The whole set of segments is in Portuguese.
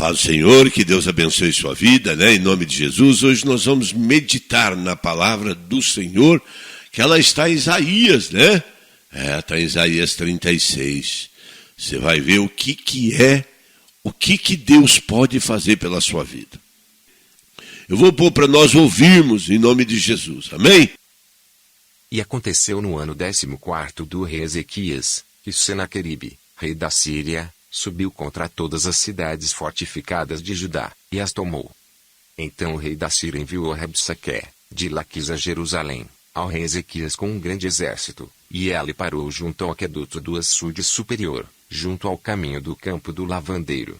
Paz do Senhor, que Deus abençoe sua vida, né? Em nome de Jesus. Hoje nós vamos meditar na palavra do Senhor, que ela está em Isaías, né? Está em Isaías 36. Você vai ver o que Deus pode fazer pela sua vida. Eu vou pôr para nós ouvirmos em nome de Jesus, amém? E aconteceu no ano 14º do rei Ezequias, que Senaqueribe, rei da Síria, subiu contra todas as cidades fortificadas de Judá, e as tomou. Então o rei da Síria enviou Rabsaque, de Laquis a Jerusalém, ao rei Ezequias com um grande exército, e ele parou junto ao aqueduto do açude superior, junto ao caminho do campo do lavandeiro.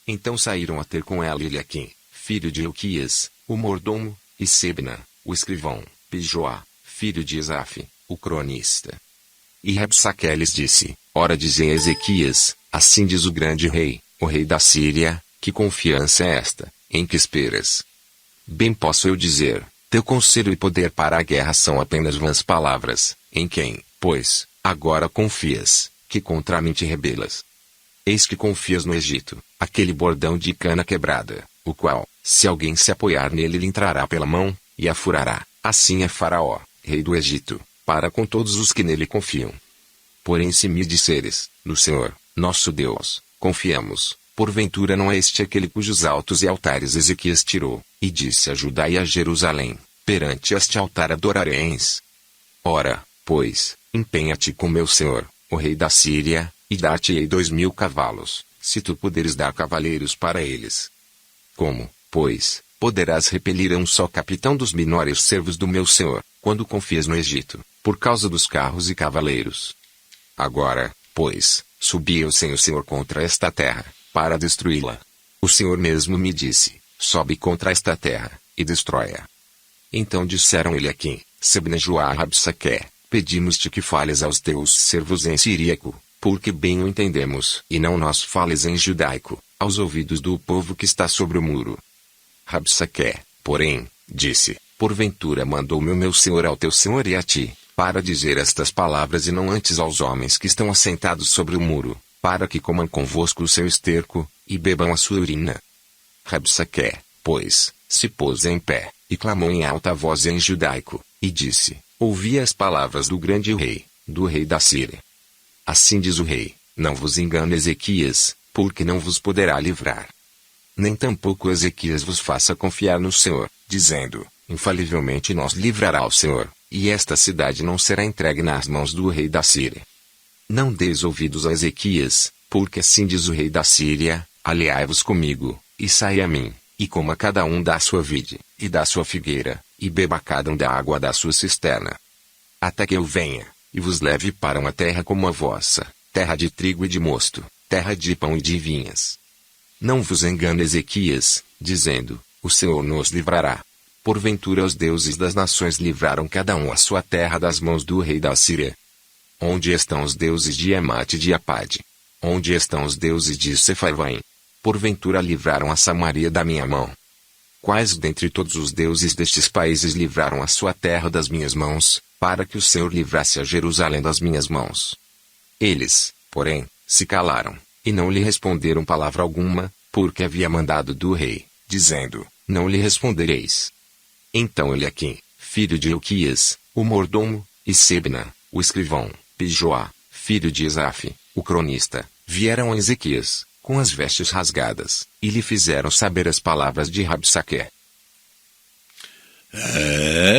Então saíram a ter com ele Eliaquim, filho de Hilquias, o mordomo, e Sebna, o escrivão, Pijoá, filho de Asaf, o cronista. E Rabsaque lhes disse: Ora dizem a Ezequias, assim diz o grande rei, o rei da Síria, que confiança é esta, em que esperas? Bem posso eu dizer, teu conselho e poder para a guerra são apenas vãs palavras, em quem, pois, agora confias, que contra mim te rebelas? Eis que confias no Egito, aquele bordão de cana quebrada, o qual, se alguém se apoiar nele lhe entrará pela mão, e a furará. Assim é Faraó, rei do Egito, para com todos os que nele confiam. Porém se me disseres, no Senhor, nosso Deus, confiamos, porventura não é este aquele cujos altos e altares Ezequias tirou, e disse a Judá e a Jerusalém, perante este altar adorareis? Ora, pois, empenha-te com meu Senhor, o rei da Síria, e dar-te-ei 2.000 cavalos, se tu puderes dar cavaleiros para eles. Como, pois, poderás repelir a um só capitão dos menores servos do meu Senhor, quando confias no Egito, por causa dos carros e cavaleiros? Agora, pois, subi eu sem o Senhor contra esta terra, para destruí-la. O Senhor mesmo me disse: sobe contra esta terra, e destrói-a. Então disseram Eliaquim, Sebna e Joá a Rabsaque: pedimos-te que fales aos teus servos em siríaco, porque bem o entendemos, e não nós fales em judaico, aos ouvidos do povo que está sobre o muro. Rabsaque, porém, disse: porventura mandou-me o meu senhor ao teu senhor e a ti, para dizer estas palavras e não antes aos homens que estão assentados sobre o muro, para que comam convosco o seu esterco, e bebam a sua urina? Rabsaque, pois, se pôs em pé, e clamou em alta voz em judaico, e disse: ouvi as palavras do grande rei, do rei da Síria. Assim diz o rei: não vos engane Ezequias, porque não vos poderá livrar. Nem tampouco Ezequias vos faça confiar no Senhor, dizendo: infalivelmente nos livrará o Senhor, e esta cidade não será entregue nas mãos do rei da Síria. Não deis ouvidos a Ezequias, porque assim diz o rei da Síria: aliai-vos comigo, e saí a mim, e coma cada um da sua vide, e da sua figueira, e beba cada um da água da sua cisterna. Até que eu venha, e vos leve para uma terra como a vossa, terra de trigo e de mosto, terra de pão e de vinhas. Não vos engane Ezequias, dizendo: o Senhor nos livrará. Porventura os deuses das nações livraram cada um a sua terra das mãos do rei da Síria? Onde estão os deuses de Emate e de Apade? Onde estão os deuses de Sefarvaim? Porventura livraram a Samaria da minha mão? Quais dentre todos os deuses destes países livraram a sua terra das minhas mãos, para que o Senhor livrasse a Jerusalém das minhas mãos? Eles, porém, se calaram, e não lhe responderam palavra alguma, porque havia mandado do rei, dizendo: não lhe respondereis. Então Eliaquim, filho de Hilquias, o mordomo, e Sebna, o escrivão, Pijoá, filho de Asaf, o cronista, vieram a Ezequias, com as vestes rasgadas, e lhe fizeram saber as palavras de Rabsaque.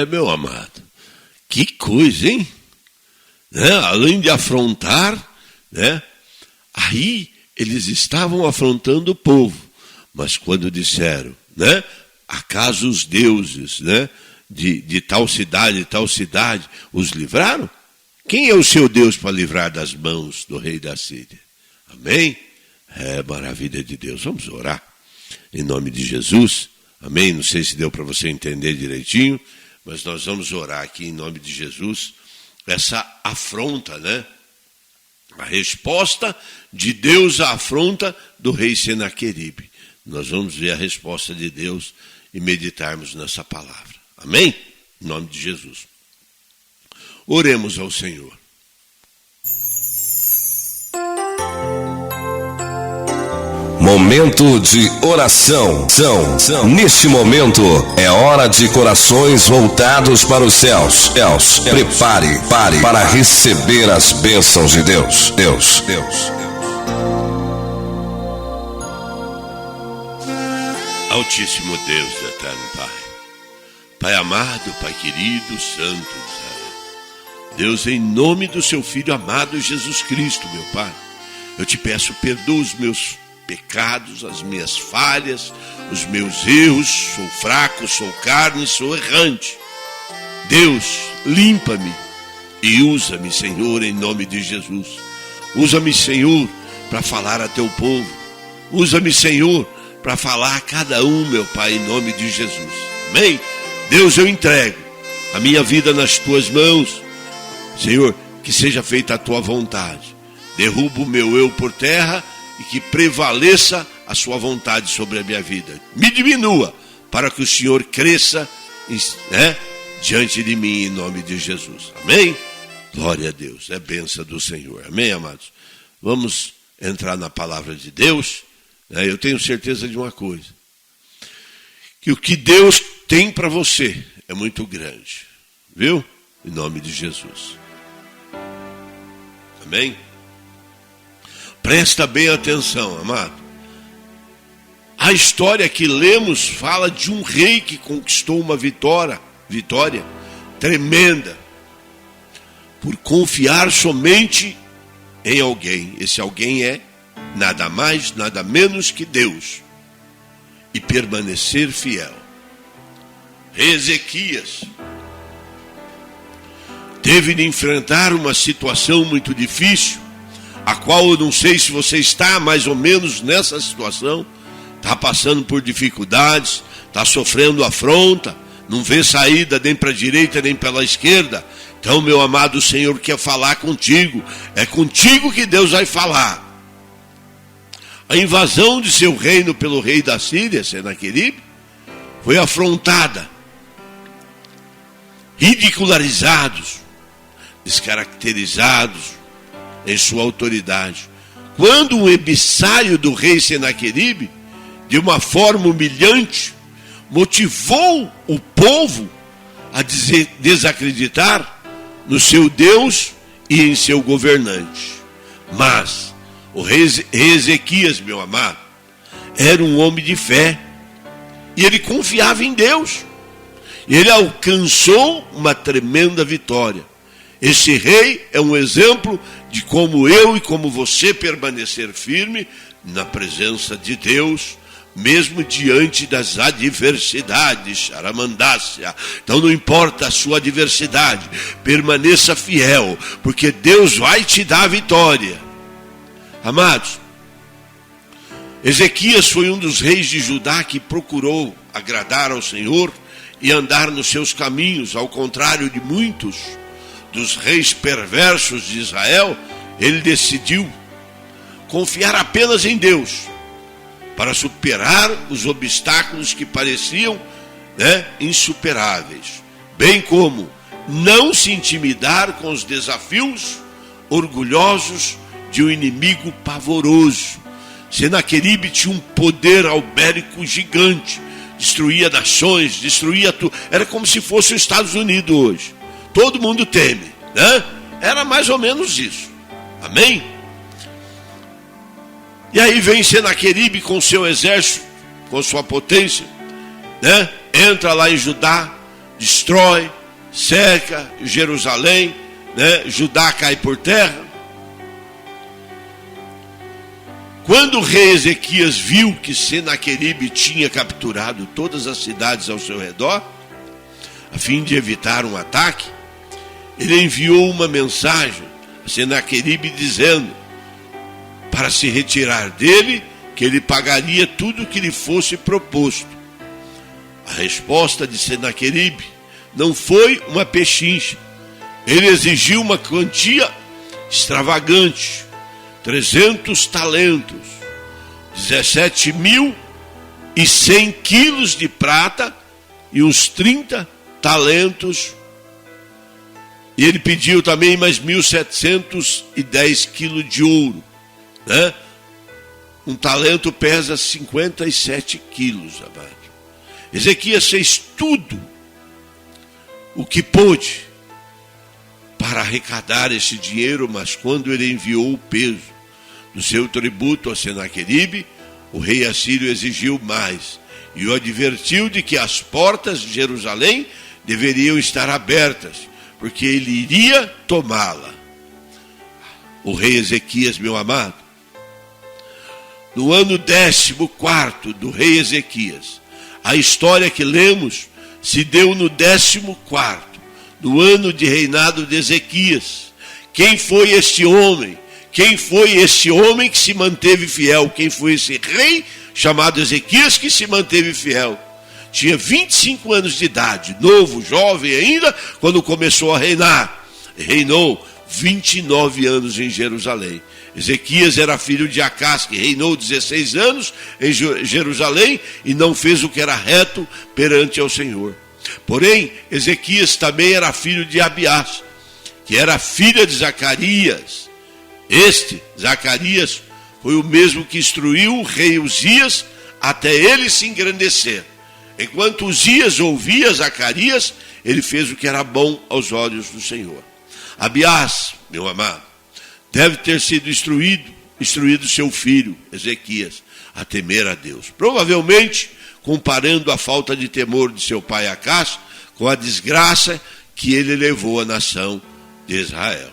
Meu amado, que coisa, hein? Né? Além de afrontar, né? Aí eles estavam afrontando o povo, mas quando disseram, né? Acaso os deuses, né, de tal cidade os livraram? Quem é o seu Deus para livrar das mãos do rei da Síria? Amém? Maravilha de Deus. Vamos orar em nome de Jesus. Amém? Não sei se deu para você entender direitinho, mas nós vamos orar aqui em nome de Jesus. Essa afronta, né? A resposta de Deus à afronta do rei Senaqueribe. Nós vamos ver a resposta de Deus e meditarmos nessa palavra. Amém? Em nome de Jesus. Oremos ao Senhor. Momento de oração. Neste momento é hora de corações voltados para os céus. Prepare para receber as bênçãos de Deus. Altíssimo Deus, eterno Pai, Pai amado, Pai querido, Santo Israel, Deus, em nome do seu Filho amado Jesus Cristo, meu Pai, eu te peço, perdoa os meus pecados, as minhas falhas, os meus erros. Sou fraco, sou carne, sou errante. Deus, limpa-me e usa-me, Senhor, em nome de Jesus. Usa-me, Senhor, para falar a teu povo. Usa-me, Senhor, para falar a cada um, meu Pai, em nome de Jesus. Amém? Deus, eu entrego a minha vida nas tuas mãos. Senhor, que seja feita a tua vontade. Derruba o meu eu por terra e que prevaleça a sua vontade sobre a minha vida. Me diminua para que o Senhor cresça, diante de mim, em nome de Jesus. Amém? Glória a Deus. É bênção do Senhor. Amém, amados? Vamos entrar na palavra de Deus. Eu tenho certeza de uma coisa, que o que Deus tem para você é muito grande, viu? Em nome de Jesus. Amém? Presta bem atenção, amado. A história que lemos fala de um rei que conquistou uma vitória tremenda, por confiar somente em alguém. Esse alguém é nada mais, nada menos que Deus, e permanecer fiel. Rei Ezequias teve de enfrentar uma situação muito difícil, a qual eu não sei se você está mais ou menos nessa situação, está passando por dificuldades, está sofrendo afronta, não vê saída nem para a direita nem pela esquerda. Então, meu amado, o Senhor quer falar contigo, é contigo que Deus vai falar. A invasão de seu reino pelo rei da Síria, Senaqueribe, foi afrontada, ridicularizados, descaracterizados em sua autoridade. Quando um emissário do rei Senaqueribe, de uma forma humilhante, motivou o povo a desacreditar no seu Deus e em seu governante. Mas o rei Ezequias, meu amado, era um homem de fé, e ele confiava em Deus, e ele alcançou uma tremenda vitória. Esse rei é um exemplo de como eu e como você permanecer firme na presença de Deus, mesmo diante das adversidades, Charamandácia. Então não importa a sua adversidade, permaneça fiel, porque Deus vai te dar a vitória. Amados, Ezequias foi um dos reis de Judá que procurou agradar ao Senhor e andar nos seus caminhos, ao contrário de muitos dos reis perversos de Israel. Ele decidiu confiar apenas em Deus para superar os obstáculos que pareciam insuperáveis, bem como não se intimidar com os desafios orgulhosos de um inimigo pavoroso. Senaqueribe tinha um poder albérico gigante, destruía nações, destruía tudo. Era como se fosse os Estados Unidos hoje. Todo mundo teme, né? Era mais ou menos isso. Amém? E aí vem Senaqueribe com seu exército, com sua potência, né? Entra lá em Judá, destrói, cerca Jerusalém, né? Judá cai por terra. Quando o rei Ezequias viu que Senaqueribe tinha capturado todas as cidades ao seu redor, a fim de evitar um ataque, ele enviou uma mensagem a Senaqueribe dizendo para se retirar dele, que ele pagaria tudo que lhe fosse proposto. A resposta de Senaqueribe não foi uma pechincha. Ele exigiu uma quantia extravagante, 300 talentos, 17.100 quilos de prata e uns 30 talentos. E ele pediu também mais 1.710 quilos de ouro, né? Um talento pesa 57 quilos, amado. Ezequias fez tudo o que pôde para arrecadar esse dinheiro, mas quando ele enviou o peso do seu tributo a Senaqueribe, o rei assírio exigiu mais e o advertiu de que as portas de Jerusalém deveriam estar abertas, porque ele iria tomá-la. O rei Ezequias, meu amado, no ano 14º do rei Ezequias, a história que lemos se deu no 14º, no ano de reinado de Ezequias. Quem foi este homem? Quem foi este homem que se manteve fiel? Quem foi esse rei chamado Ezequias que se manteve fiel? Tinha 25 anos de idade, novo, jovem ainda, quando começou a reinar. Reinou 29 anos em Jerusalém. Ezequias era filho de Acás, que reinou 16 anos em Jerusalém e não fez o que era reto perante ao Senhor. Porém, Ezequias também era filho de Abiás, que era filha de Zacarias. Zacarias, foi o mesmo que instruiu o rei Uzias até ele se engrandecer. Enquanto Uzias ouvia Zacarias, ele fez o que era bom aos olhos do Senhor. Abiás, meu amado, deve ter sido instruído seu filho, Ezequias, a temer a Deus. Provavelmente, comparando a falta de temor de seu pai Acás com a desgraça que ele levou à nação de Israel.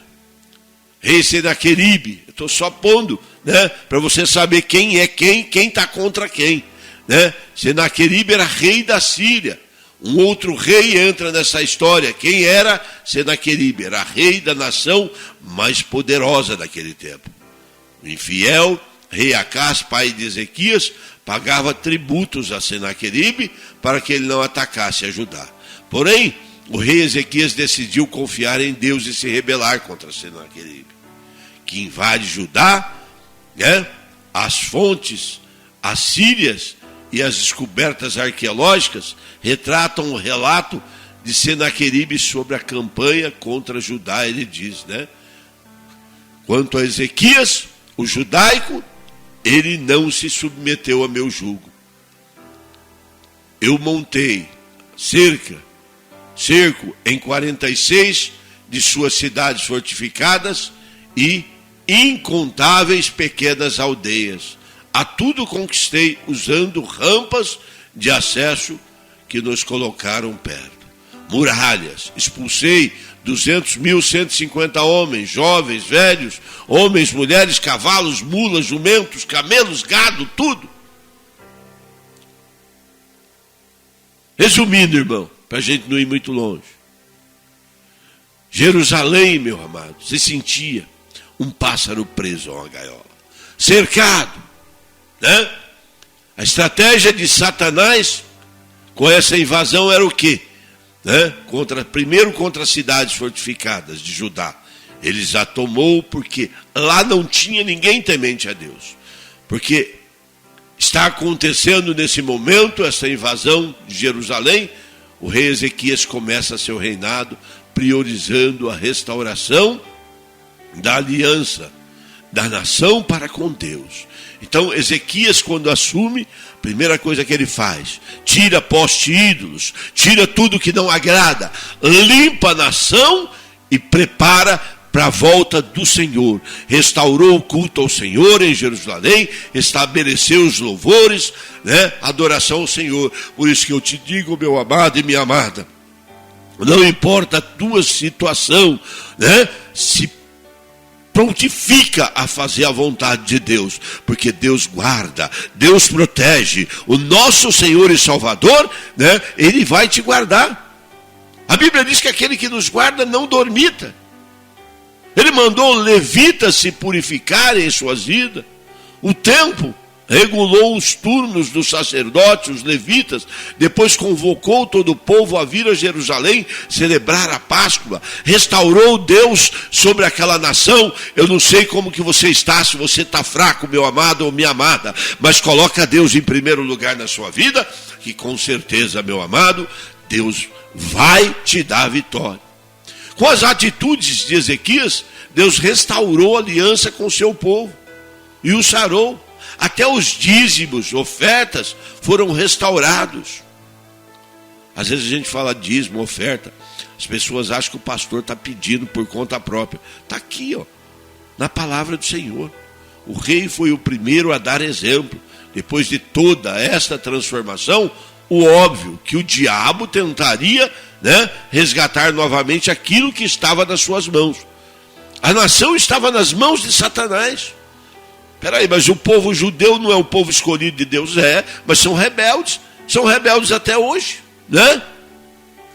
Rei Senaqueribe, eu estou só pondo, né, para você saber quem é quem está contra quem. Né? Senaqueribe era rei da Síria. Um outro rei entra nessa história. Quem era Senaqueribe? Era rei da nação mais poderosa daquele tempo. O infiel rei Acás, pai de Ezequias, pagava tributos a Senaqueribe para que ele não atacasse a Judá. Porém, o rei Ezequias decidiu confiar em Deus e se rebelar contra Senaqueribe, que invade Judá, né? As fontes assírias e as descobertas arqueológicas retratam o relato de Senaqueribe sobre a campanha contra Judá. Ele diz, né? Quanto a Ezequias, o judaico, ele não se submeteu a meu jugo. Eu montei cerco em 46 de suas cidades fortificadas e incontáveis pequenas aldeias. A tudo conquistei usando rampas de acesso que nos colocaram perto. Muralhas, expulsei 200.150 homens, jovens, velhos, homens, mulheres, cavalos, mulas, jumentos, camelos, gado, tudo. Resumindo, irmão, para a gente não ir muito longe. Jerusalém, meu amado, se sentia um pássaro preso a uma gaiola, cercado, né? A estratégia de Satanás com essa invasão era o quê? Né? Primeiro contra as cidades fortificadas de Judá. Eles a tomou porque lá não tinha ninguém temente a Deus. Porque está acontecendo nesse momento essa invasão de Jerusalém. O rei Ezequias começa seu reinado priorizando a restauração da aliança da nação para com Deus. Então Ezequias, quando assume, a primeira coisa que ele faz, tira poste ídolos, tira tudo que não agrada, limpa a nação e prepara para a volta do Senhor. Restaurou o culto ao Senhor em Jerusalém, estabeleceu os louvores, né? Adoração ao Senhor. Por isso que eu te digo, meu amado e minha amada, não importa a tua situação, né? Se prontifica a fazer a vontade de Deus, porque Deus guarda, Deus protege. O nosso Senhor e Salvador, né? Ele vai te guardar. A Bíblia diz que aquele que nos guarda não dormita. Ele mandou levitas se purificarem em suas vidas. O templo regulou os turnos dos sacerdotes, os levitas, depois convocou todo o povo a vir a Jerusalém celebrar a Páscoa, restaurou Deus sobre aquela nação. Eu não sei como que você está, se você está fraco, meu amado ou minha amada, mas coloca Deus em primeiro lugar na sua vida, que com certeza, meu amado, Deus vai te dar vitória. Com as atitudes de Ezequias, Deus restaurou a aliança com o seu povo e o sarou. Até os dízimos, ofertas, foram restaurados. Às vezes a gente fala dízimo, oferta, as pessoas acham que o pastor está pedindo por conta própria. Está aqui, na palavra do Senhor. O rei foi o primeiro a dar exemplo. Depois de toda esta transformação, o óbvio que o diabo tentaria, resgatar novamente aquilo que estava nas suas mãos. A nação estava nas mãos de Satanás. Peraí, mas o povo judeu não é o povo escolhido de Deus? Mas são rebeldes até hoje, né?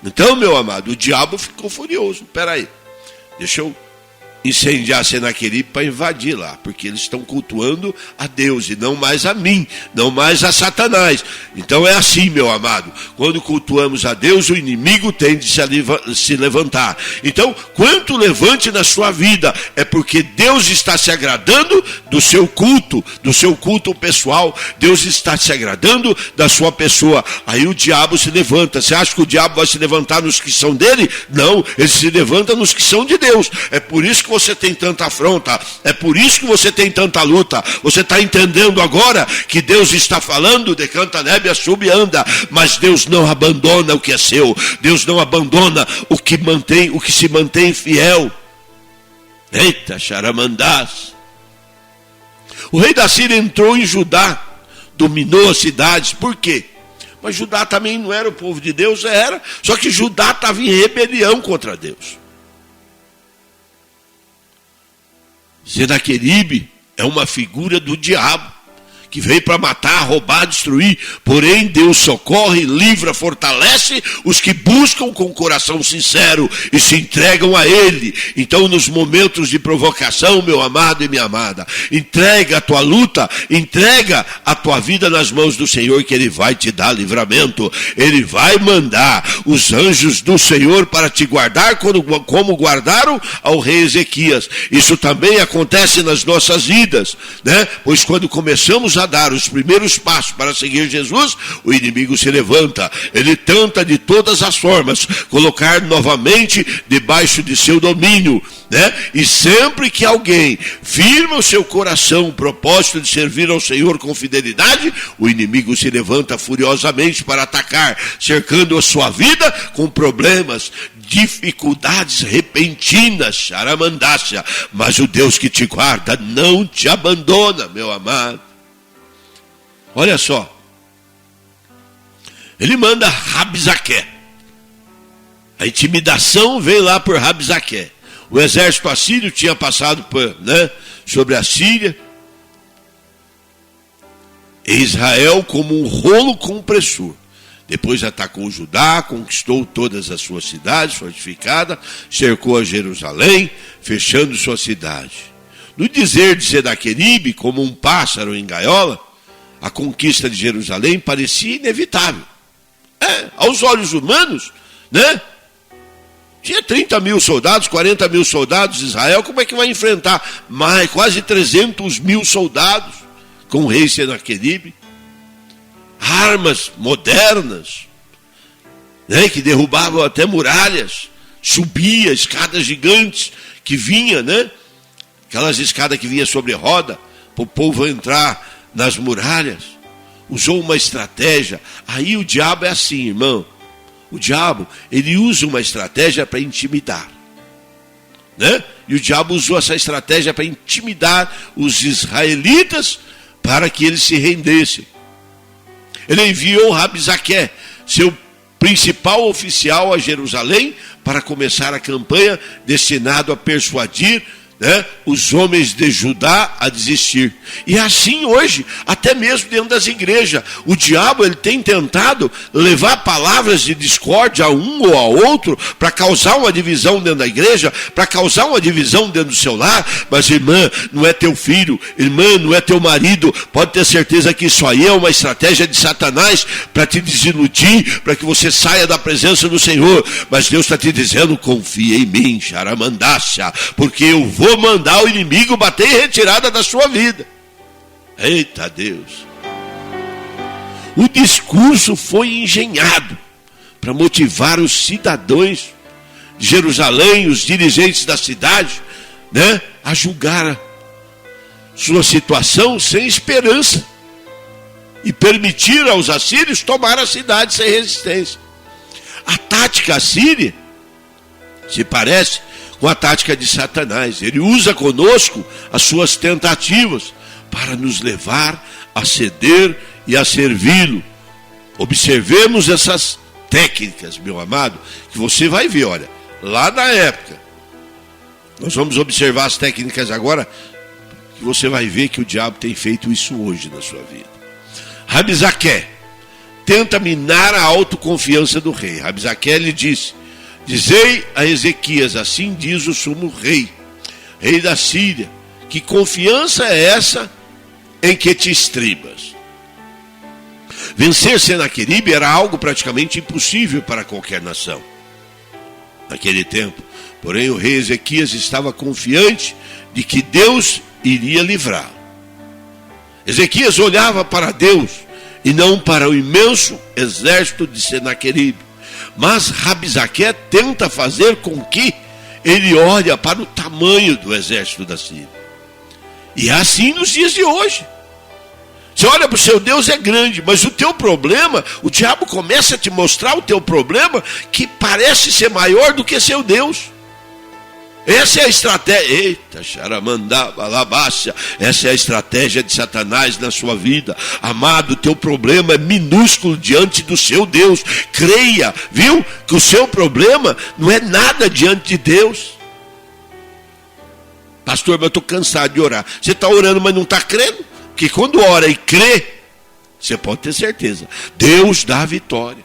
Então, meu amado, o diabo ficou furioso. Peraí, deixa eu incendiar Senaqueribe para invadir lá, porque eles estão cultuando a Deus e não mais a mim, não mais a Satanás. Então é assim, meu amado, quando cultuamos a Deus, o inimigo tende a se levantar. Então, quanto levante na sua vida, é porque Deus está se agradando do seu culto pessoal. Deus está se agradando da sua pessoa. Aí o diabo se levanta. Você acha que o diabo vai se levantar nos que são dele? Não, ele se levanta nos que são de Deus. É por isso que você tem tanta afronta, é por isso que você tem tanta luta. Você está entendendo agora que Deus está falando, decanta nébia, sube e anda, mas Deus não abandona o que é seu, Deus não abandona o que se mantém fiel. Eita, charamandás. O rei da Síria entrou em Judá, dominou as cidades. Por quê? Mas Judá também não era o povo de Deus, era, só que Judá estava em rebelião contra Deus. Senaqueribe é uma figura do diabo, que veio para matar, roubar, destruir. Porém, Deus socorre, livra, fortalece os que buscam com coração sincero e se entregam a Ele. Então, nos momentos de provocação, meu amado e minha amada, entrega a tua luta, entrega a tua vida nas mãos do Senhor, que Ele vai te dar livramento. Ele vai mandar os anjos do Senhor para te guardar, como guardaram ao rei Ezequias. Isso também acontece nas nossas vidas, né? Pois quando começamos a dar os primeiros passos para seguir Jesus, o inimigo se levanta. Ele tenta de todas as formas colocar novamente debaixo de seu domínio, né? E sempre que alguém firma o seu coração o propósito de servir ao Senhor com fidelidade, o inimigo se levanta furiosamente para atacar, cercando a sua vida com problemas, dificuldades repentinas, charamandácia. Mas o Deus que te guarda não te abandona, meu amado. Olha só, ele manda Rabzaque. A intimidação veio lá por Rabzaque. O exército assírio tinha passado sobre a Síria. E Israel como um rolo compressor. Depois atacou Judá, conquistou todas as suas cidades fortificadas, cercou a Jerusalém, fechando sua cidade. No dizer de Senaqueribe, como um pássaro em gaiola, a conquista de Jerusalém parecia inevitável. Aos olhos humanos, né? Tinha 30 mil soldados, 40 mil soldados de Israel, como é que vai enfrentar quase 300 mil soldados com o rei Senaqueribe? Armas modernas, né? Que derrubavam até muralhas, subia escadas gigantes que vinha, né? Aquelas escadas que vinha sobre roda, para o povo entrar nas muralhas. Usou uma estratégia. Aí o diabo é assim, irmão. O diabo, ele usa uma estratégia para intimidar, né? E o diabo usou essa estratégia para intimidar os israelitas para que eles se rendessem. Ele enviou Rabzaque, seu principal oficial, a Jerusalém para começar a campanha, destinado a persuadir, né, os homens de Judá a desistir. E assim hoje, até mesmo dentro das igrejas, o diabo ele tem tentado levar palavras de discórdia a um ou a outro para causar uma divisão dentro da igreja, para causar uma divisão dentro do seu lar. Mas irmã, não é teu filho, irmã, não é teu marido. Pode ter certeza que isso aí é uma estratégia de Satanás para te desiludir, para que você saia da presença do Senhor. Mas Deus está te dizendo: confia em mim, charamandácia, porque eu vou mandar o inimigo bater em retirada da sua vida. Eita Deus. O discurso foi engenhado para motivar os cidadãos de Jerusalém, os dirigentes da cidade, né, a julgar sua situação sem esperança e permitir aos assírios tomar a cidade sem resistência. A tática assíria se parece com a tática de Satanás. Ele usa conosco as suas tentativas para nos levar a ceder e a servi-lo. Observemos essas técnicas, meu amado, que você vai ver, olha, lá na época. Nós vamos observar as técnicas agora, que você vai ver que o diabo tem feito isso hoje na sua vida. Rabsaqué tenta minar a autoconfiança do rei. Rabsaqué lhe disse: dizei a Ezequias, assim diz o sumo rei, rei da Síria, que confiança é essa em que te estribas? Vencer Senaqueribe era algo praticamente impossível para qualquer nação naquele tempo. Porém, o rei Ezequias estava confiante de que Deus iria livrá-lo. Ezequias olhava para Deus e não para o imenso exército de Senaqueribe. Mas Rabsaqué tenta fazer com que ele olhe para o tamanho do exército da Síria. E é assim nos dias de hoje. Você olha para o seu Deus, é grande, mas o teu problema, o diabo começa a te mostrar o teu problema que parece ser maior do que seu Deus. Essa é a estratégia. Eita, xaramandá, balabácia. Essa é a estratégia de Satanás na sua vida. Amado, o teu problema é minúsculo diante do seu Deus. Creia, viu? Que o seu problema não é nada diante de Deus. Pastor, mas eu estou cansado de orar. Você está orando, mas não está crendo? Porque quando ora e crê, você pode ter certeza, Deus dá a vitória.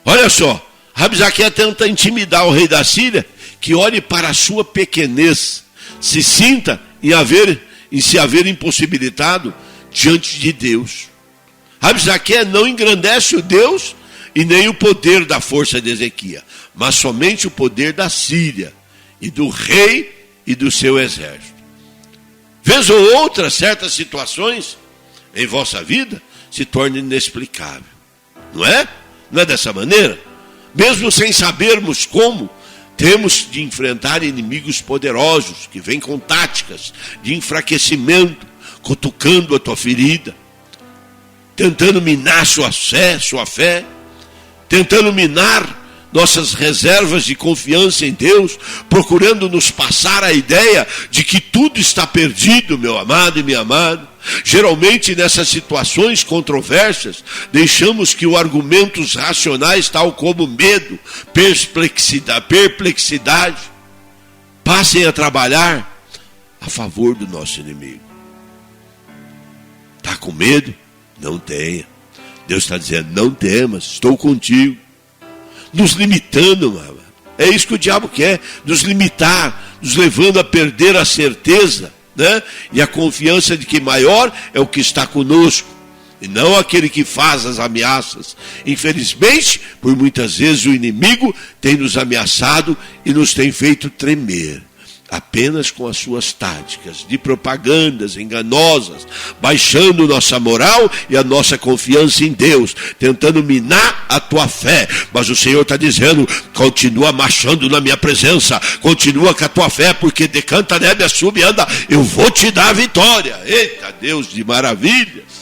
Olha só, Rabsaqué tenta intimidar o rei da Síria, que olhe para a sua pequenez, se sinta em se haver impossibilitado diante de Deus. Rabsaqué não engrandece o Deus e nem o poder da força de Ezequias, mas somente o poder da Síria e do rei e do seu exército. Vez ou outra, certas situações em vossa vida se tornam inexplicáveis. Não é? Não é dessa maneira? Mesmo sem sabermos como, temos de enfrentar inimigos poderosos que vêm com táticas de enfraquecimento, cutucando a tua ferida, tentando minar sua fé, tentando minar nossas reservas de confiança em Deus, procurando nos passar a ideia de que tudo está perdido, meu amado e minha amada. Geralmente nessas situações controversas, deixamos que os argumentos racionais, tal como medo, perplexidade, passem a trabalhar a favor do nosso inimigo. Está com medo? Não tenha. Deus está dizendo, não temas, estou contigo. Nos limitando, mano. É isso que o diabo quer, nos limitar, nos levando a perder a certeza, né? E a confiança de que maior é o que está conosco, e não aquele que faz as ameaças. Infelizmente, por muitas vezes o inimigo tem nos ameaçado e nos tem feito tremer, apenas com as suas táticas de propagandas enganosas, baixando nossa moral e a nossa confiança em Deus, tentando minar a tua fé. Mas o Senhor está dizendo, continua marchando na minha presença, continua com a tua fé, porque decanta, nébia, sube, anda, eu vou te dar a vitória. Eita, Deus de maravilhas.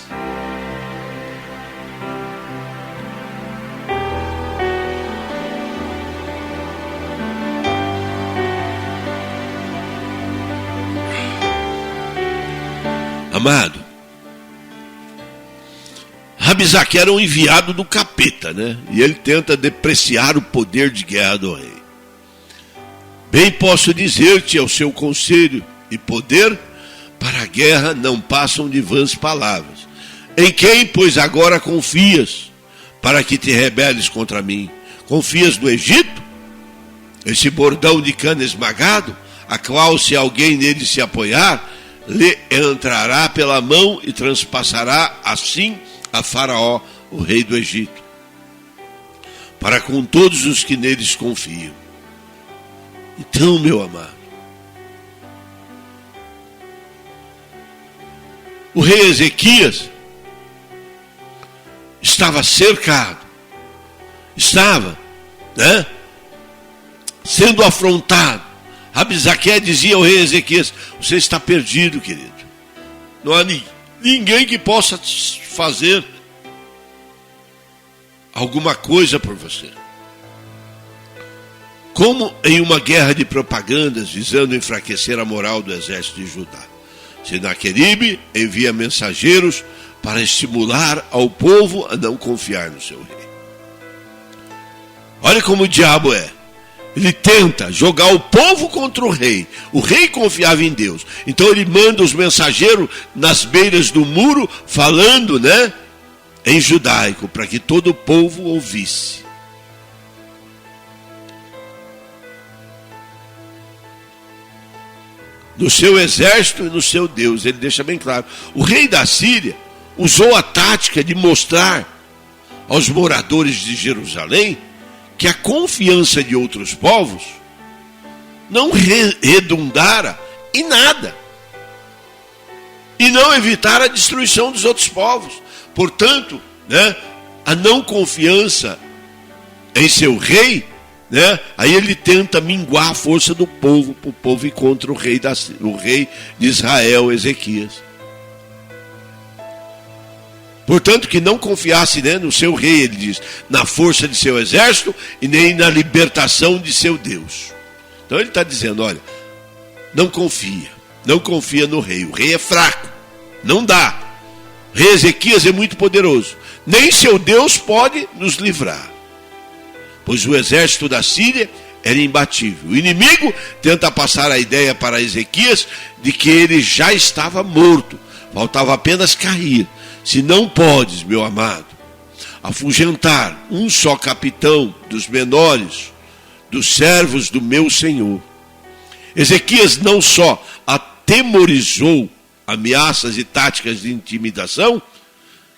Amado, Rabsaqué era um enviado do capeta, né? E ele tenta depreciar o poder de guerra do rei. Bem posso dizer-te, ao seu conselho e poder para a guerra não passam de vãs palavras. Em quem, pois, agora confias, para que te rebeles contra mim? Confias no Egito? Esse bordão de cana esmagado, a qual, se alguém nele se apoiar, lhe entrará pela mão e transpassará assim a Faraó, o rei do Egito, para com todos os que neles confiam. Então, meu amado, o rei Ezequias estava cercado, estava, né, sendo afrontado. Rabsaque dizia ao rei Ezequias: você está perdido, querido. Não há ninguém que possa fazer alguma coisa por você. Como em uma guerra de propagandas visando enfraquecer a moral do exército de Judá, Senaqueribe envia mensageiros para estimular ao povo a não confiar no seu rei. Olha como o diabo é. Ele tenta jogar o povo contra o rei. O rei confiava em Deus. Então ele manda os mensageiros nas beiras do muro, falando, em judaico, para que todo o povo ouvisse. No seu exército e no seu Deus. Ele deixa bem claro. O rei da Síria usou a tática de mostrar aos moradores de Jerusalém que a confiança de outros povos não redundara em nada e não evitar a destruição dos outros povos. Portanto, a não confiança em seu rei, aí ele tenta minguar a força do povo, para o povo ir contra o rei de Israel, Ezequias. Portanto, que não confiasse no seu rei, ele diz, na força de seu exército e nem na libertação de seu Deus. Então ele está dizendo, olha, não confia no rei. O rei é fraco, não dá. O rei Ezequias é muito poderoso. Nem seu Deus pode nos livrar. Pois o exército da Síria era imbatível. O inimigo tenta passar a ideia para Ezequias de que ele já estava morto. Faltava apenas cair. Se não podes, meu amado, afugentar um só capitão dos menores, dos servos do meu Senhor. Ezequias não só atemorizou ameaças e táticas de intimidação,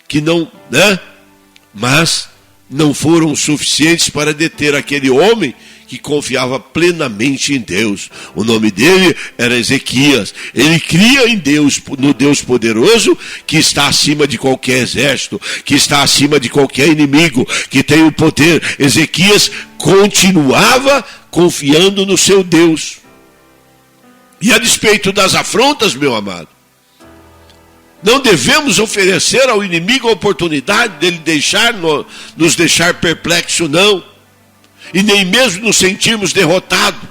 que não, mas não foram suficientes para deter aquele homem que confiava plenamente em Deus. O nome dele era Ezequias. Ele cria em Deus, no Deus poderoso, que está acima de qualquer exército, que está acima de qualquer inimigo, que tem o poder. Ezequias continuava confiando no seu Deus. E a despeito das afrontas, meu amado, não devemos oferecer ao inimigo a oportunidade dele nos deixar perplexos, não. E nem mesmo nos sentirmos derrotados.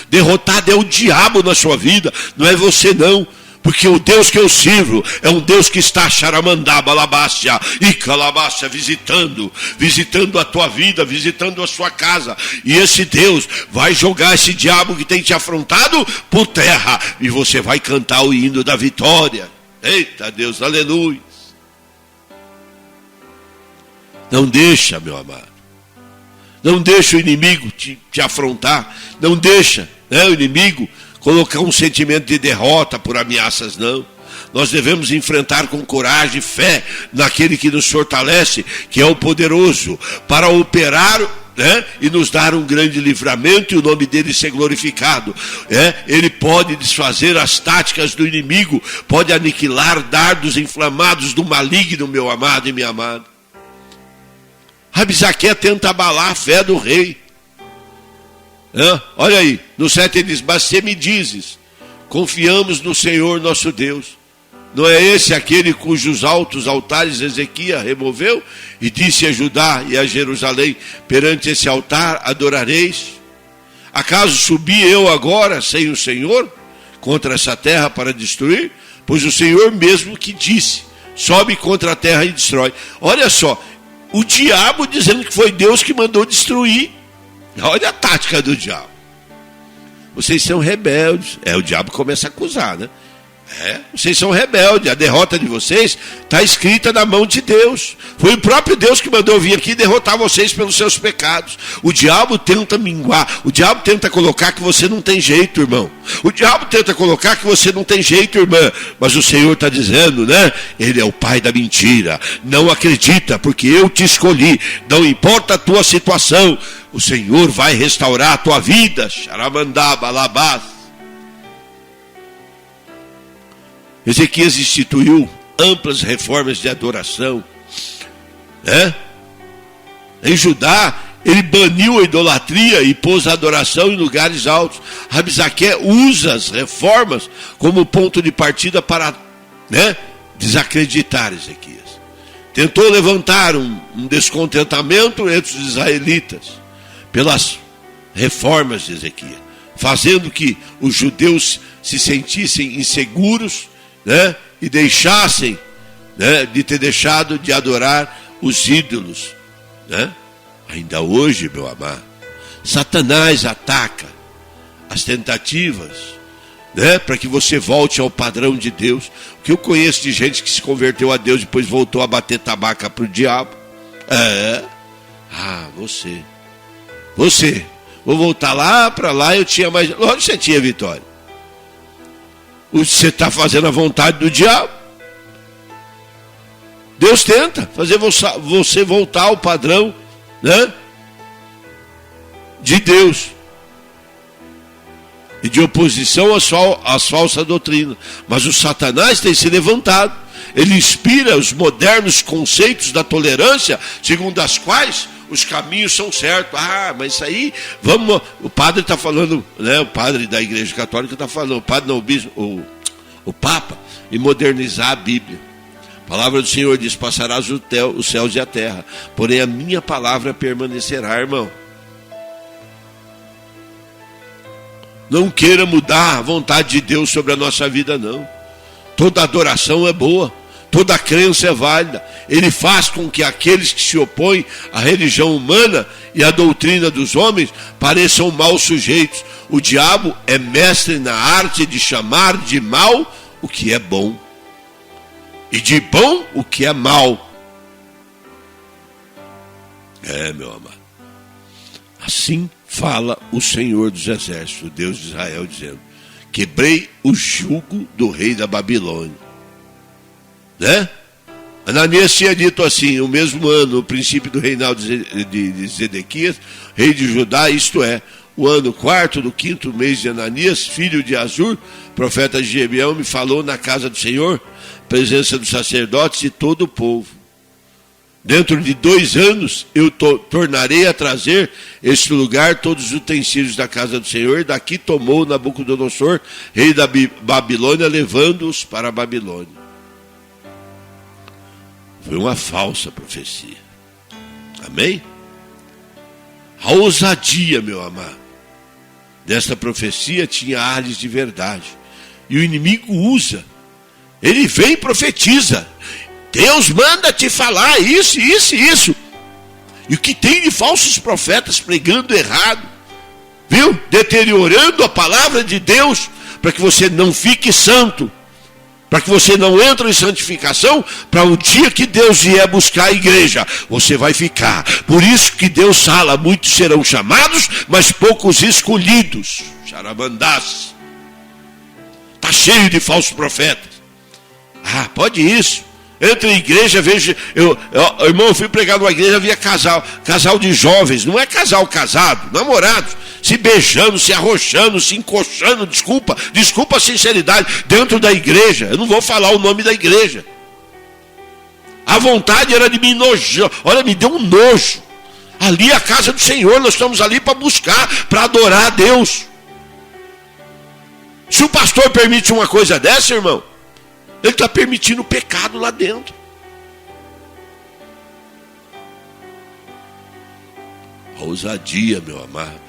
Derrotado é o diabo na sua vida, não é você não. Porque o Deus que eu sirvo é um Deus que está charamandá, balabácia e calabácia, visitando a tua vida, visitando a sua casa. E esse Deus vai jogar esse diabo que tem te afrontado por terra. E você vai cantar o hino da vitória. Eita Deus, aleluia. Não deixa, meu amado. Não deixa o inimigo te afrontar. Não deixa o inimigo colocar um sentimento de derrota por ameaças, não. Nós devemos enfrentar com coragem e fé naquele que nos fortalece, que é o poderoso, para operar e nos dar um grande livramento e o nome dele ser glorificado. Ele pode desfazer as táticas do inimigo, pode aniquilar dardos inflamados do maligno, meu amado e minha amada. Rabsaque tenta abalar a fé do rei. Olha aí, no 7 ele diz, mas se me dizes, confiamos no Senhor nosso Deus. Não é esse aquele cujos altos altares Ezequias removeu? E disse a Judá e a Jerusalém, perante esse altar adorareis? Acaso subi eu agora sem o Senhor contra essa terra para destruir? Pois o Senhor mesmo que disse, sobe contra a terra e destrói. Olha só, o diabo dizendo que foi Deus que mandou destruir. Olha a tática do diabo. Vocês são rebeldes. O diabo começa a acusar, vocês são rebeldes. A derrota de vocês está escrita na mão de Deus. Foi o próprio Deus que mandou vir aqui derrotar vocês pelos seus pecados. O diabo tenta minguar. O diabo tenta colocar que você não tem jeito, irmão. O diabo tenta colocar que você não tem jeito, irmã. Mas o Senhor está dizendo, Ele é o pai da mentira. Não acredita, porque eu te escolhi. Não importa a tua situação, o Senhor vai restaurar a tua vida. Charamandá, balabás. Ezequias instituiu amplas reformas de adoração. Em Judá, ele baniu a idolatria e pôs a adoração em lugares altos. Rabsaque usa as reformas como ponto de partida para, desacreditar Ezequias. Tentou levantar um descontentamento entre os israelitas pelas reformas de Ezequias, fazendo que os judeus se sentissem inseguros, e deixassem, de ter deixado de adorar os ídolos, Ainda hoje, meu amado, Satanás ataca as tentativas, para que você volte ao padrão de Deus. O que eu conheço de gente que se converteu a Deus e depois voltou a bater tabaca para o diabo. Você, vou voltar lá para lá, eu tinha mais. Onde você tinha, Vitória? Você está fazendo a vontade do diabo. Deus tenta fazer você voltar ao padrão, de Deus, e de oposição às falsas doutrinas. Mas o Satanás tem se levantado. Ele inspira os modernos conceitos da tolerância, segundo as quais os caminhos são certos. Mas isso aí, o padre está falando, o padre da Igreja Católica está falando, o padre não, o bispo, o Papa, e modernizar a Bíblia. A palavra do Senhor diz: passarás os céus e a terra, porém a minha palavra permanecerá, irmão. Não queira mudar a vontade de Deus sobre a nossa vida, não. Toda adoração é boa, toda crença é válida. Ele faz com que aqueles que se opõem à religião humana e à doutrina dos homens pareçam maus sujeitos. O diabo é mestre na arte de chamar de mal o que é bom, e de bom o que é mal. Meu amado, assim fala o Senhor dos Exércitos, o Deus de Israel, dizendo: quebrei o jugo do rei da Babilônia. Ananias tinha dito assim: o mesmo ano, no princípio do reinado de Zedequias, rei de Judá, isto é, o ano 4º do 5º mês de Ananias, filho de Azur, profeta de Gibeão, me falou na casa do Senhor, presença dos sacerdotes e todo o povo: dentro de 2 anos eu tornarei a trazer este lugar todos os utensílios da casa do Senhor. Daqui tomou Nabucodonosor, rei da Babilônia, levando-os para a Babilônia. Foi uma falsa profecia. Amém? A ousadia, meu amado, desta profecia tinha ares de verdade. E o inimigo usa. Ele vem e profetiza: Deus manda te falar isso, isso e isso. E o que tem de falsos profetas pregando errado, viu? Deteriorando a palavra de Deus, para que você não fique santo, para que você não entre em santificação, para o dia que Deus vier buscar a igreja, você vai ficar. Por isso que Deus fala: muitos serão chamados, mas poucos escolhidos. Charabandás. Está cheio de falsos profetas. Pode isso. Entra em igreja, vejo, irmão, eu fui pregar numa igreja, havia casal de jovens, não é casado, namorados, se beijando, se arrochando, se encoxando, desculpa a sinceridade, dentro da igreja. Eu não vou falar o nome da igreja. A vontade era de me enojar, olha, me deu um nojo. Ali é a casa do Senhor, nós estamos ali para buscar, para adorar a Deus. Se o pastor permite uma coisa dessa, irmão, ele está permitindo o pecado lá dentro. A ousadia, meu amado,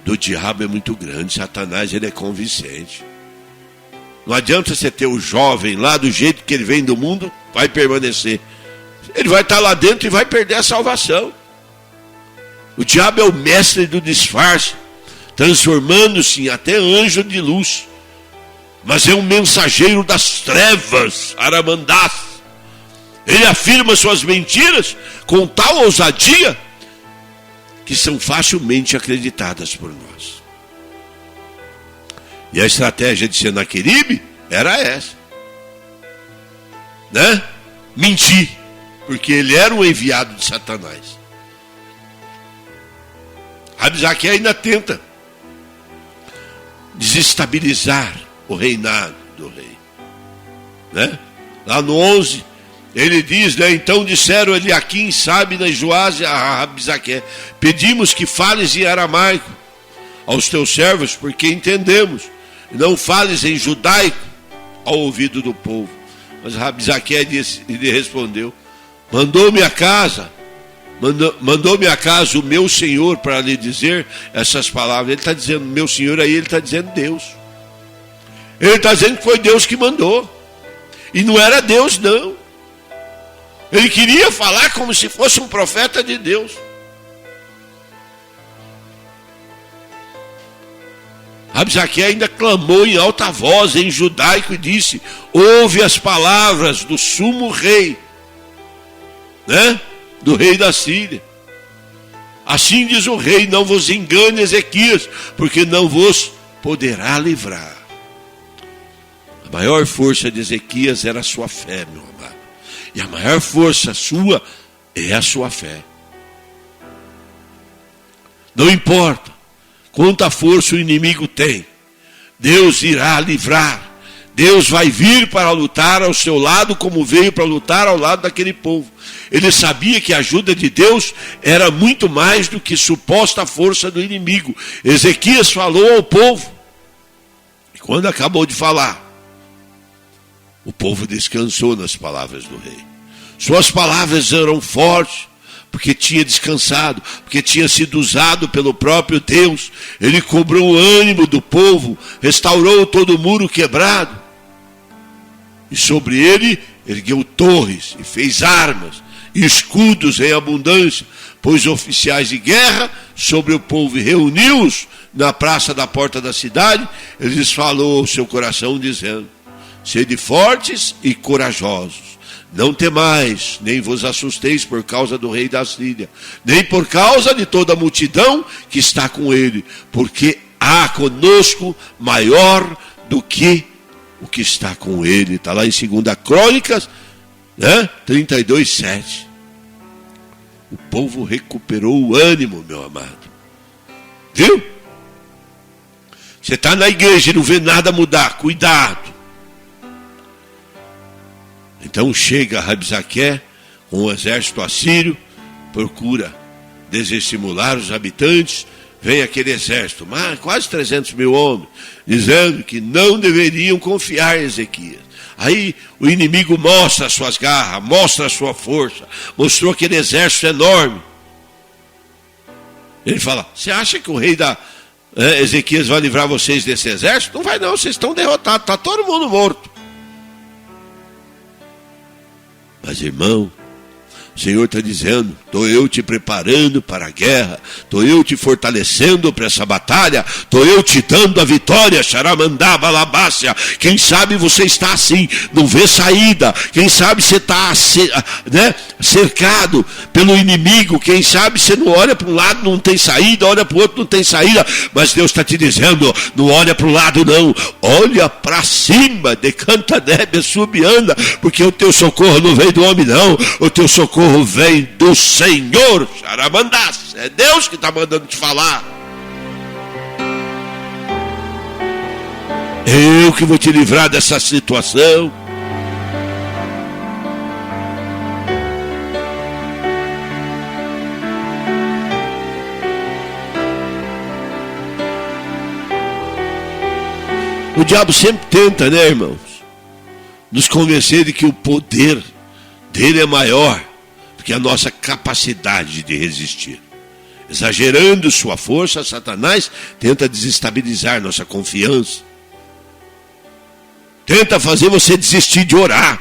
do diabo é muito grande. Satanás, ele é convincente. Não adianta você ter o jovem lá do jeito que ele vem do mundo, vai permanecer. Ele vai estar lá dentro e vai perder a salvação. O diabo é o mestre do disfarce, transformando-se em até anjo de luz. Mas é um mensageiro das trevas, Aramandás. Ele afirma suas mentiras com tal ousadia que são facilmente acreditadas por nós. E a estratégia de Senaqueribe era essa, mentir, porque ele era o enviado de Satanás. Rabsaque ainda tenta desestabilizar o reinado do rei. Lá no 11, Ele diz, né? Então disseram Eliaquim, Sábina e Joás a Rabsaque: pedimos que fales em aramaico aos teus servos, porque entendemos. Não fales em judaico ao ouvido do povo. Mas Rabsaque lhe respondeu: mandou-me a casa o meu senhor para lhe dizer essas palavras. Ele está dizendo meu senhor, aí ele está dizendo Deus. Ele está dizendo que foi Deus que mandou. E não era Deus, não. Ele queria falar como se fosse um profeta de Deus. Rabsaque ainda clamou em alta voz em judaico e disse: ouve as palavras do sumo rei, né? Do rei da Síria. Assim diz o rei: não vos engane, Ezequias, porque não vos poderá livrar. A maior força de Ezequias era a sua fé, meu amado. E a maior força sua é a sua fé. Não importa quanta força o inimigo tem, Deus irá livrar. Deus vai vir para lutar ao seu lado, como veio para lutar ao lado daquele povo. Ele sabia que a ajuda de Deus era muito mais do que suposta força do inimigo. Ezequias falou ao povo, e quando acabou de falar, o povo descansou nas palavras do rei. Suas palavras eram fortes, porque tinha descansado, porque tinha sido usado pelo próprio Deus. Ele cobrou o ânimo do povo, restaurou todo o muro quebrado. E sobre ele ergueu torres e fez armas e escudos em abundância, pôs oficiais de guerra sobre o povo e reuniu-os na praça da porta da cidade. Ele lhes falou ao seu coração, dizendo: sede fortes e corajosos, não temais, nem vos assusteis por causa do rei da Síria, nem por causa de toda a multidão que está com ele, porque há conosco maior do que o que está com ele. Está lá em 2 Crônicas, né? 32:7. O povo recuperou o ânimo, meu amado. Viu? Você está na igreja e não vê nada mudar, cuidado. Então chega Rabsaque com o exército assírio, procura desestimular os habitantes. Vem aquele exército, quase 300 mil homens, dizendo que não deveriam confiar em Ezequias. Aí o inimigo mostra as suas garras, mostra a sua força, mostrou aquele exército enorme. Ele fala: você acha que o rei da Ezequias vai livrar vocês desse exército? Não vai não, vocês estão derrotados, está todo mundo morto. Mas irmão, o Senhor está dizendo: estou eu te preparando para a guerra, estou eu te fortalecendo para essa batalha, estou eu te dando a vitória, Xaramandá, Balabácia. Quem sabe você está assim, não vê saída, quem sabe você está cercado pelo inimigo, quem sabe você não olha para um lado, não tem saída, olha para o outro, não tem saída, mas Deus está te dizendo: não olha para o lado não, olha para cima, decanta débia, subianda, porque o teu socorro não vem do homem não, o teu socorro vem do Senhor. Xaramandás, é Deus que está mandando te falar. Eu que vou te livrar dessa situação. O diabo sempre tenta, né, irmãos, nos convencer de que o poder dele é maior que a nossa capacidade de resistir. Exagerando sua força, Satanás tenta desestabilizar nossa confiança. Tenta fazer você desistir de orar.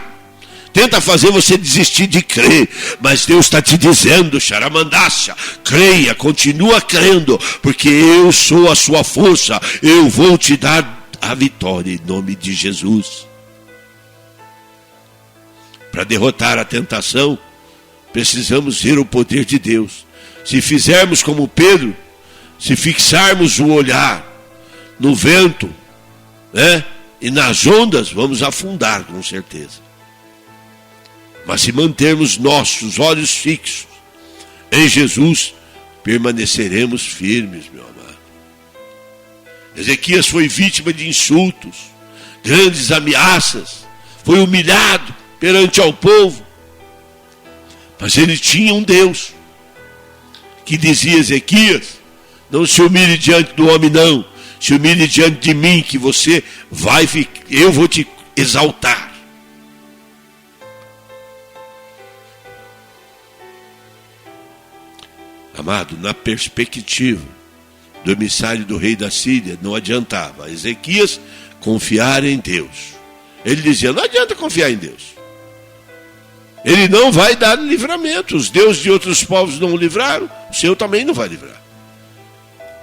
Tenta fazer você desistir de crer. Mas Deus está te dizendo, Xaramandácia, creia, continua crendo, porque eu sou a sua força. Eu vou te dar a vitória em nome de Jesus. Para derrotar a tentação, precisamos ver o poder de Deus. Se fizermos como Pedro, se fixarmos o olhar no vento, né, e nas ondas, vamos afundar com certeza. Mas se mantermos nossos olhos fixos em Jesus, permaneceremos firmes, meu amado. Ezequias foi vítima de insultos, grandes ameaças, foi humilhado perante ao povo. Mas ele tinha um Deus que dizia: Ezequias, não se humilhe diante do homem, não. Se humilhe diante de mim, que você vai, eu vou te exaltar. Amado, na perspectiva do emissário do rei da Síria, não adiantava Ezequias confiar em Deus. Ele dizia: não adianta confiar em Deus. Ele não vai dar livramento. Os deuses de outros povos não o livraram, o seu também não vai livrar.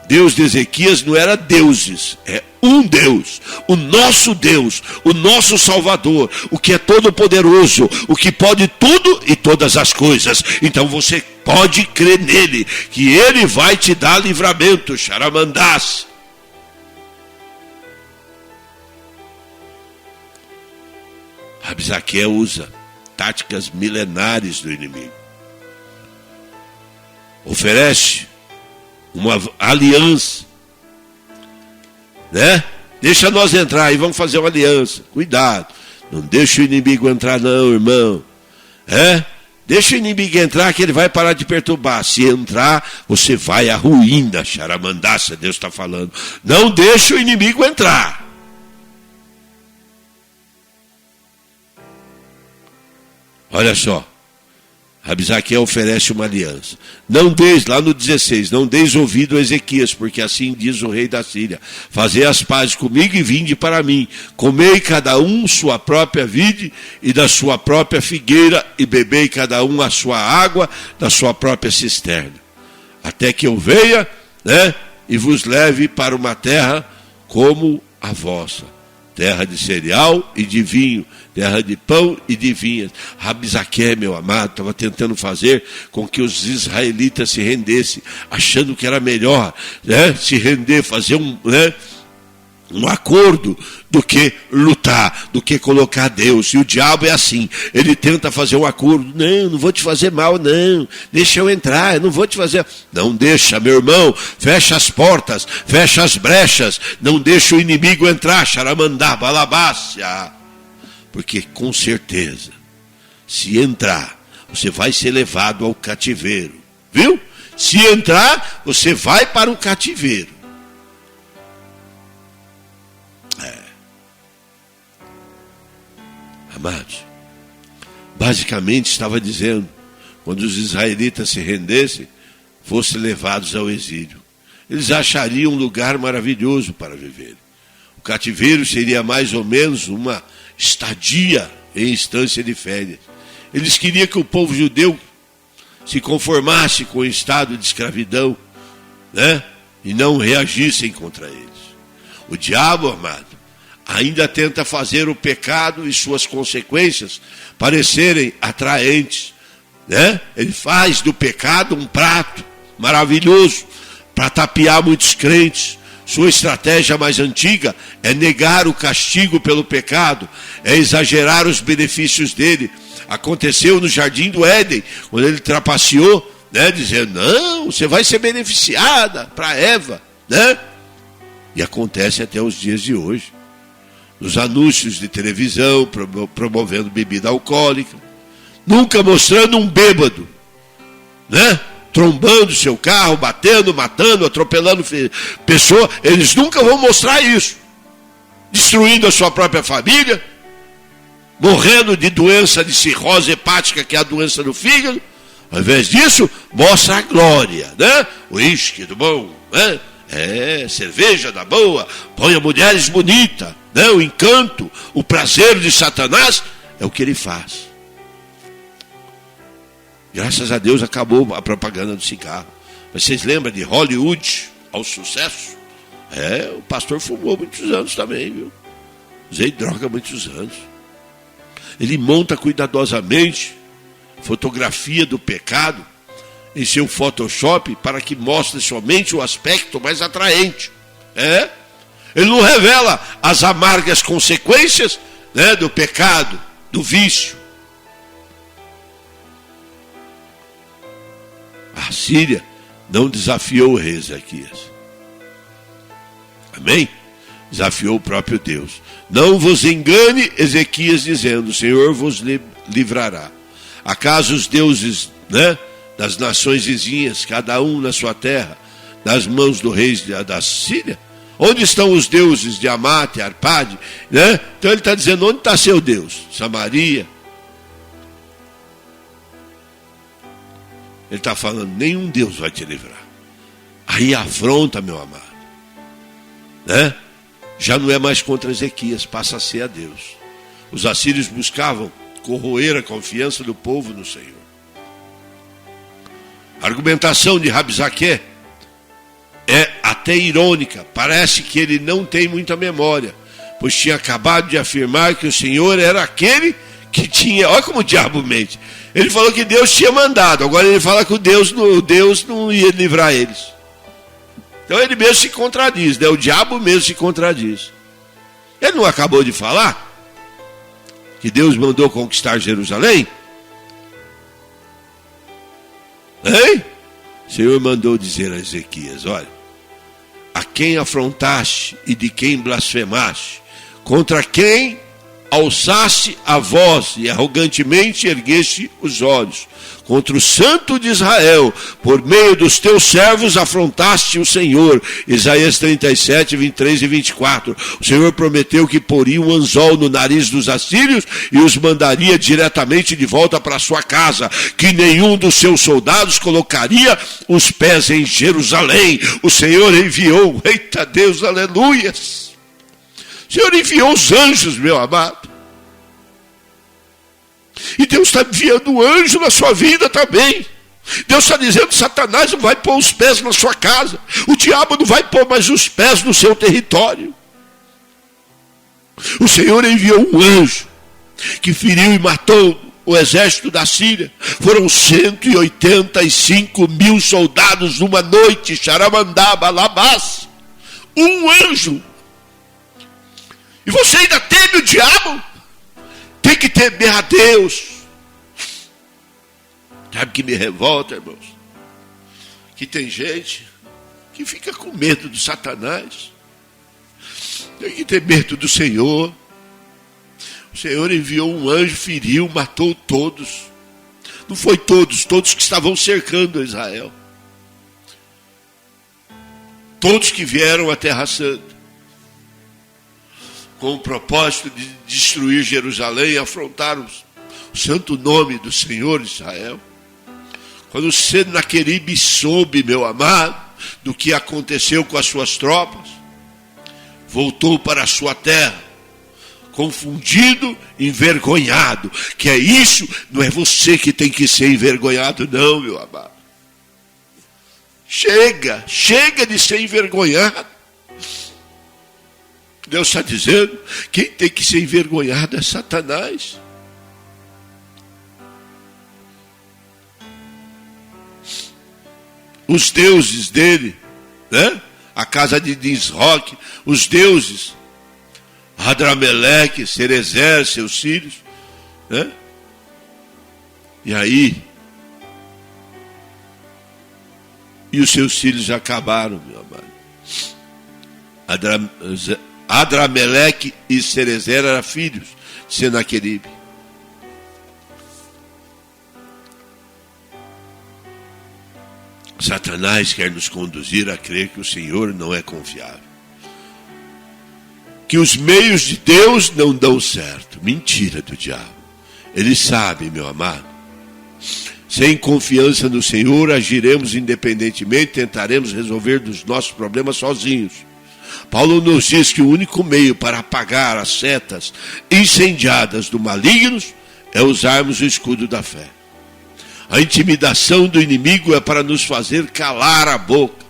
Deus de Ezequias não era deuses, é um Deus, o nosso Salvador, o que é todo poderoso, o que pode tudo e todas as coisas. Então você pode crer nele, que ele vai te dar livramento. Charamandás. Rabzaqueu usa táticas milenares do inimigo. Oferece uma aliança, né? Deixa nós entrar e vamos fazer uma aliança. Cuidado, não deixa o inimigo entrar não, irmão. Deixa o inimigo entrar que ele vai parar de perturbar. Se entrar, você vai à ruína. Charamandácia, Deus está falando. Não deixa o inimigo entrar. Olha só, Rabzaqueu oferece uma aliança. Não deis, lá no 16, não deis ouvido a Ezequias, porque assim diz o rei da Síria: fazei as pazes comigo e vinde para mim. Comei cada um sua própria vide e da sua própria figueira, e bebei cada um a sua água da sua própria cisterna. Até que eu venha, né, e vos leve para uma terra como a vossa. Terra de cereal e de vinho, terra de pão e de vinhas. Rabzaqueu, meu amado, estava tentando fazer com que os israelitas se rendessem, achando que era melhor, né, se render, fazer um acordo, do que lutar, do que colocar Deus. E o diabo é assim, ele tenta fazer um acordo: não vou te fazer mal, não, deixa eu entrar, eu não vou te fazer. Não deixa, meu irmão, fecha as portas, fecha as brechas, não deixa o inimigo entrar. Charamandá, balabácia. Porque com certeza, se entrar, você vai ser levado ao cativeiro, viu? Se entrar, você vai para o cativeiro. Amados, basicamente estava dizendo: quando os israelitas se rendessem, fossem levados ao exílio, eles achariam um lugar maravilhoso para viver. O cativeiro seria mais ou menos uma estadia em instância de férias. Eles queriam que o povo judeu se conformasse com o estado de escravidão, né? E não reagissem contra eles. O diabo, amado, ainda tenta fazer o pecado e suas consequências parecerem atraentes, né? Ele faz do pecado um prato maravilhoso para tapear muitos crentes. Sua estratégia mais antiga é negar o castigo pelo pecado, é exagerar os benefícios dele. Aconteceu no Jardim do Éden, quando ele trapaceou, né, dizendo: não, você vai ser beneficiada, para Eva, né? E acontece até os dias de hoje. Nos anúncios de televisão, promovendo bebida alcoólica, nunca mostrando um bêbado, né, trombando seu carro, batendo, matando, atropelando pessoa. Eles nunca vão mostrar isso. Destruindo a sua própria família, morrendo de doença de cirrose hepática, que é a doença do fígado. Ao invés disso, mostra a glória, né? O uísque do bom, né? Cerveja da boa, põe a mulheres bonitas, né? O encanto, o prazer de Satanás é o que ele faz. Graças a Deus acabou a propaganda do cigarro. Mas vocês lembram de Hollywood ao sucesso? O pastor fumou muitos anos também, viu? Usei droga muitos anos. Ele monta cuidadosamente fotografia do pecado em seu Photoshop para que mostre somente o aspecto mais atraente. Ele não revela as amargas consequências, né, do pecado, do vício. A Síria não desafiou o rei Ezequias. Amém? Desafiou o próprio Deus. Não vos engane, Ezequias, dizendo: o Senhor vos livrará. Acaso os deuses, né, das nações vizinhas, cada um na sua terra, nas mãos do rei da Síria? Onde estão os deuses de Amate, Arpade? Né? Então ele está dizendo, onde está seu Deus? Samaria. Ele está falando, nenhum Deus vai te livrar. Aí afronta, meu amado. Né? Já não é mais contra Ezequias, passa a ser a Deus. Os assírios buscavam corroer a confiança do povo no Senhor. A argumentação de Rabsaque é até irônica. Parece que ele não tem muita memória, pois tinha acabado de afirmar que o Senhor era aquele que tinha... Olha como o diabo mente. Ele falou que Deus tinha mandado, agora ele fala que o Deus não ia livrar eles. Então ele mesmo se contradiz, né? O diabo mesmo se contradiz. Ele não acabou de falar que Deus mandou conquistar Jerusalém? Hein? O Senhor mandou dizer a Ezequias, olha, a quem afrontaste e de quem blasfemaste, contra quem alçaste a voz e arrogantemente ergueste os olhos, contra o Santo de Israel, por meio dos teus servos afrontaste o Senhor. Isaías 37, 23 e 24. O Senhor prometeu que poria um anzol no nariz dos assírios e os mandaria diretamente de volta para sua casa, que nenhum dos seus soldados colocaria os pés em Jerusalém. O Senhor enviou, eita Deus, aleluias. O Senhor enviou os anjos, meu amado. E Deus está enviando um anjo na sua vida também. Deus está dizendo que Satanás não vai pôr os pés na sua casa. O diabo não vai pôr mais os pés no seu território. O Senhor enviou um anjo que feriu e matou o exército da Síria. Foram 185 mil soldados numa noite. Xaramandaba, Labás. Um anjo. E você ainda teme o diabo? Tem que temer a Deus. Sabe que me revolta, irmãos? Que tem gente que fica com medo do Satanás. Tem que ter medo do Senhor. O Senhor enviou um anjo, feriu, matou todos. Não foi todos que estavam cercando Israel. Todos que vieram à Terra Santa, com o propósito de destruir Jerusalém e afrontar o santo nome do Senhor Israel. Quando Senaqueribe soube, meu amado, do que aconteceu com as suas tropas, voltou para a sua terra, confundido, envergonhado. Que é isso, não é você que tem que ser envergonhado, não, meu amado. Chega de ser envergonhado. Deus está dizendo, quem tem que ser envergonhado é Satanás. Os deuses dele, né? A casa de Nisroque, os deuses, Adrameleque, Cerezer, seus filhos, né? E aí, e os seus filhos já acabaram, meu amado. Adrameleque e Cerezer eram filhos de Senaqueribe. Satanás quer nos conduzir a crer que o Senhor não é confiável, que os meios de Deus não dão certo. Mentira do diabo. Ele sabe, meu amado. Sem confiança no Senhor, agiremos independentemente, tentaremos resolver dos nossos problemas sozinhos. Paulo nos diz que o único meio para apagar as setas incendiadas do maligno é usarmos o escudo da fé. A intimidação do inimigo é para nos fazer calar a boca.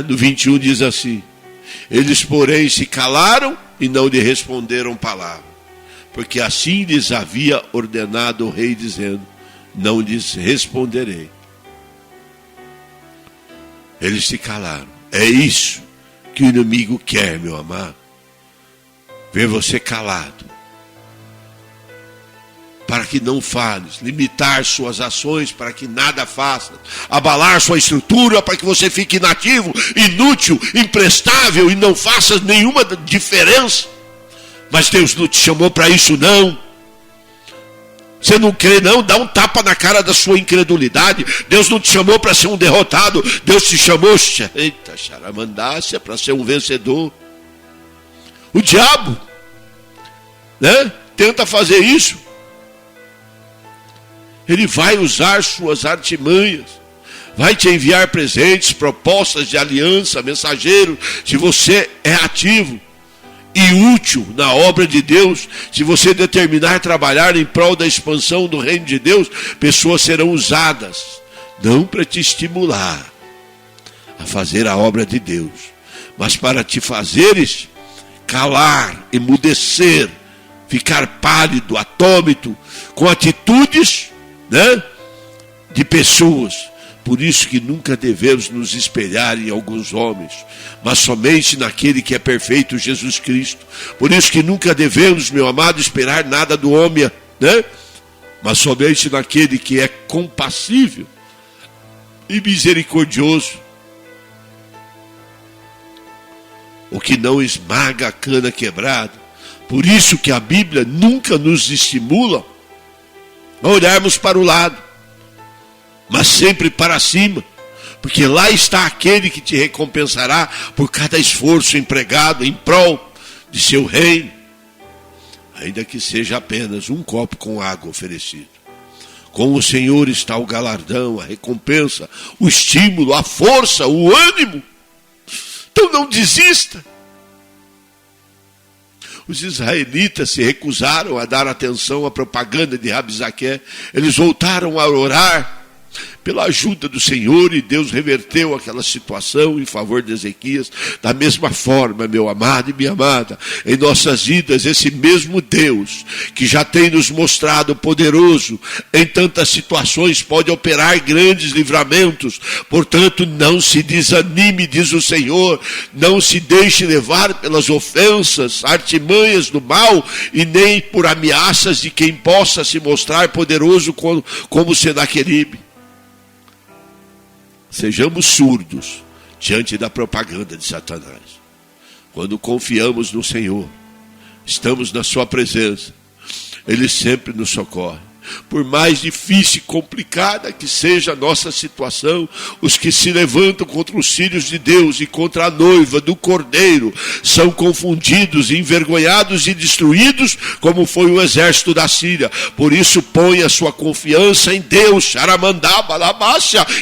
No 21 diz assim: eles, porém, se calaram e não lhe responderam palavra, porque assim lhes havia ordenado o rei, dizendo: não lhes responderei. Eles se calaram. É isso que o inimigo quer, meu amado. Ver você calado. Para que não fales. Limitar suas ações para que nada faça. Abalar sua estrutura para que você fique inativo, inútil, imprestável e não faça nenhuma diferença. Mas Deus não te chamou para isso, não. Você não crê não? Dá um tapa na cara da sua incredulidade. Deus não te chamou para ser um derrotado. Deus te chamou, eita, charamandácia, para ser um vencedor. O diabo, né, tenta fazer isso. Ele vai usar suas artimanhas. Vai te enviar presentes, propostas de aliança, mensageiro. Se você é ativo e útil na obra de Deus, se você determinar trabalhar em prol da expansão do reino de Deus, pessoas serão usadas, não para te estimular a fazer a obra de Deus, mas para te fazeres calar, emudecer, ficar pálido, atônito, com atitudes, né, de pessoas. Por isso que nunca devemos nos espelhar em alguns homens, mas somente naquele que é perfeito, Jesus Cristo. Por isso que nunca devemos, meu amado, esperar nada do homem, né? Mas somente naquele que é compassível e misericordioso. O que não esmaga a cana quebrada. Por isso que a Bíblia nunca nos estimula a olharmos para o lado, mas sempre para cima, porque lá está aquele que te recompensará por cada esforço empregado em prol de seu reino, ainda que seja apenas um copo com água oferecido. Com o Senhor está o galardão, a recompensa, o estímulo, a força, o ânimo. Então não desista. Os israelitas se recusaram a dar atenção à propaganda de Rabzaqué. Eles voltaram a orar pela ajuda do Senhor, e Deus reverteu aquela situação em favor de Ezequias. Da mesma forma, meu amado e minha amada, em nossas vidas, esse mesmo Deus que já tem nos mostrado poderoso em tantas situações, pode operar grandes livramentos. Portanto, não se desanime, diz o Senhor, não se deixe levar pelas ofensas, artimanhas do mal, e nem por ameaças de quem possa se mostrar poderoso como Senaqueribe. Sejamos surdos diante da propaganda de Satanás. Quando confiamos no Senhor, estamos na sua presença, Ele sempre nos socorre. Por mais difícil e complicada que seja a nossa situação, os que se levantam contra os filhos de Deus e contra a noiva do Cordeiro são confundidos, envergonhados e destruídos, como foi o exército da Síria. Por isso, põe a sua confiança em Deus.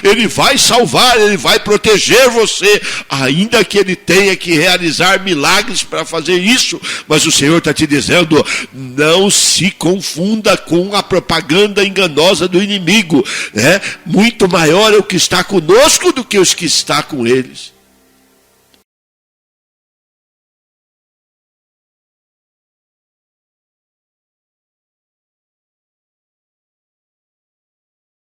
Ele vai salvar, Ele vai proteger você, ainda que Ele tenha que realizar milagres para fazer isso. Mas o Senhor está te dizendo, não se confunda com a propaganda enganosa do inimigo, né? Muito maior é o que está conosco do que os que está com eles.